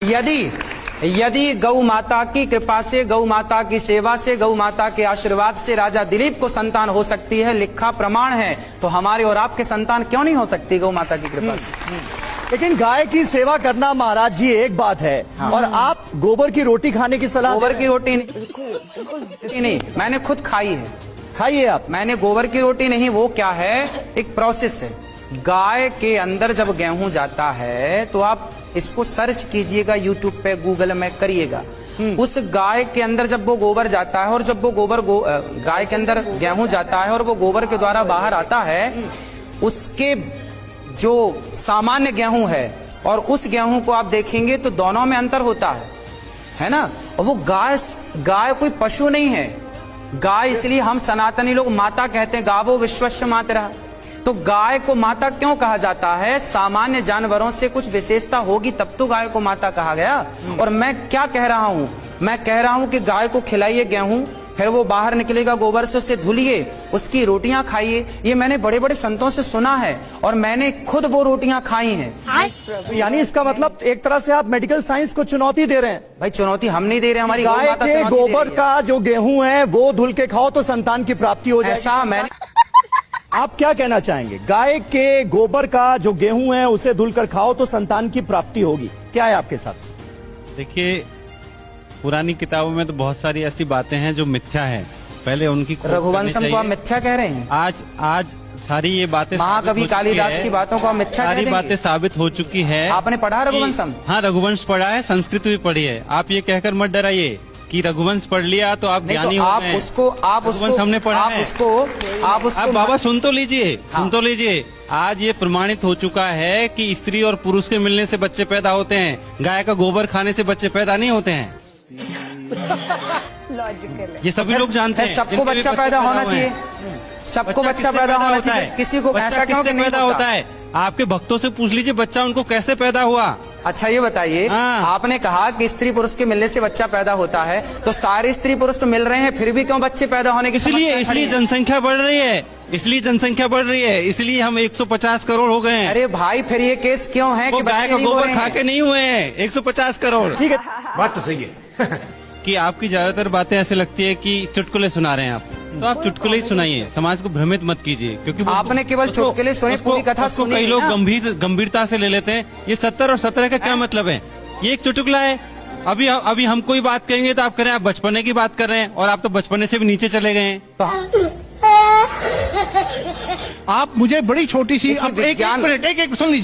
यदि गौ माता की कृपा से, गौ माता की सेवा से, गौ माता के आशीर्वाद से राजा दिलीप को संतान हो सकती है, लिखा प्रमाण है, तो हमारे और आपके संतान क्यों नहीं हो सकती गौ माता की कृपा से? लेकिन गाय की सेवा करना महाराज जी एक बात है, और आप गोबर की रोटी खाने की सलाह? गोबर की रोटी नहीं, मैंने खुद खाई है। खाई है आप? मैंने गोबर की रोटी नहीं, वो क्या है, एक प्रोसेस है। गाय के अंदर जब गेहूं जाता है तो आप इसको सर्च कीजिएगा, यूट्यूब पे, गूगल में करिएगा। उस गाय के अंदर जब वो गोबर जाता है और जब वो गोबर गाय के अंदर गेहूं जाता है और वो गोबर के द्वारा बाहर आता है, उसके जो सामान्य गेहूं है और उस गेहूं को आप देखेंगे तो दोनों में अंतर होता है ना। और वो गाय कोई पशु नहीं है। गाय इसलिए हम सनातनी लोग माता कहते हैं, गावो विश्वस्य मातरः। तो गाय को माता क्यों कहा जाता है? सामान्य जानवरों से कुछ विशेषता होगी तब तो गाय को माता कहा गया। और मैं क्या कह रहा हूँ, मैं कह रहा हूँ कि गाय को खिलाइए गेहूं, फिर वो बाहर निकलेगा, गोबर से उसे धुलिए, उसकी रोटियां खाइए। ये मैंने बड़े बड़े संतों से सुना है और मैंने खुद वो रोटियां खाई हैं। यानी इसका मतलब एक तरह से आप मेडिकल साइंस को चुनौती दे रहे हैं? भाई चुनौती हम नहीं दे रहे, हमारी गाय के गोबर का जो गेहूं है वो धुल के खाओ तो संतान की प्राप्ति हो जाएगी। ऐसा मैंने आप क्या कहना चाहेंगे? गाय के गोबर का जो गेहूं है उसे धुलकर खाओ तो संतान की प्राप्ति होगी, क्या है आपके साथ? देखिए, पुरानी किताबों में तो बहुत सारी ऐसी बातें हैं जो मिथ्या है, पहले उनकी खोज रघुवंशम को आप मिथ्या कह रहे हैं? आज सारी ये बातें, महाकवि कालिदास की बातों को आप मिथ्या कह देंगे? सारी बातें साबित हो चुकी है। आपने पढ़ा रघुवंशम? हाँ, रघुवंश पढ़ा है, संस्कृत भी पढ़ी है। आप ये कहकर मत डराइए कि रघुवंश पढ़ लिया तो आप ज्ञानी हो गए। आप उसको हमने पढ़ा है। आप बाबा सुन तो लीजिए, सुन तो लीजिए। आज ये प्रमाणित हो चुका है कि स्त्री और पुरुष के मिलने से बच्चे पैदा होते हैं, गाय का गोबर खाने से बच्चे पैदा नहीं होते हैं। लॉजिकल है। ये सभी लोग जानते हैं। सबको बच्चा पैदा होना चाहिए, सबको बच्चा पैदा होना चाहिए। किसी को ऐसा क्यों पैदा होता है? आपके भक्तों से पूछ लीजिए बच्चा उनको कैसे पैदा हुआ। अच्छा ये बताइए, आपने कहा कि स्त्री पुरुष के मिलने से बच्चा पैदा होता है, तो सारे स्त्री पुरुष तो मिल रहे हैं, फिर भी क्यों बच्चे पैदा होने की? इसलिए जनसंख्या बढ़ रही है, इसलिए जनसंख्या बढ़ रही है, इसलिए हम 150 करोड़ हो गए हैं। अरे भाई फिर ये केस क्यों है कि गाय का गोबर खा के नहीं हुए हैं 150 करोड़? ठीक है, बात तो सही है। कि आपकी ज्यादातर बातें ऐसे लगती है कि चुटकुले सुना रहे हैं आप, तो आप चुटकुले ही सुनाइए, समाज को भ्रमित मत कीजिए। क्योंकि आपने केवल चुटकुले सुने, पूरी कथा सुनी कई लोग गंभीरता से ले लेते हैं। ये 70 और 17 का क्या मतलब है? ये एक चुटकुला है। अभी हम कोई बात कहेंगे तो आप करें आप बचपने की बात कर रहे हैं, और आप तो बचपने से भी नीचे चले गए हैं। आप मुझे बड़ी छोटी सी, अब एक मिनट सुन लीजिए।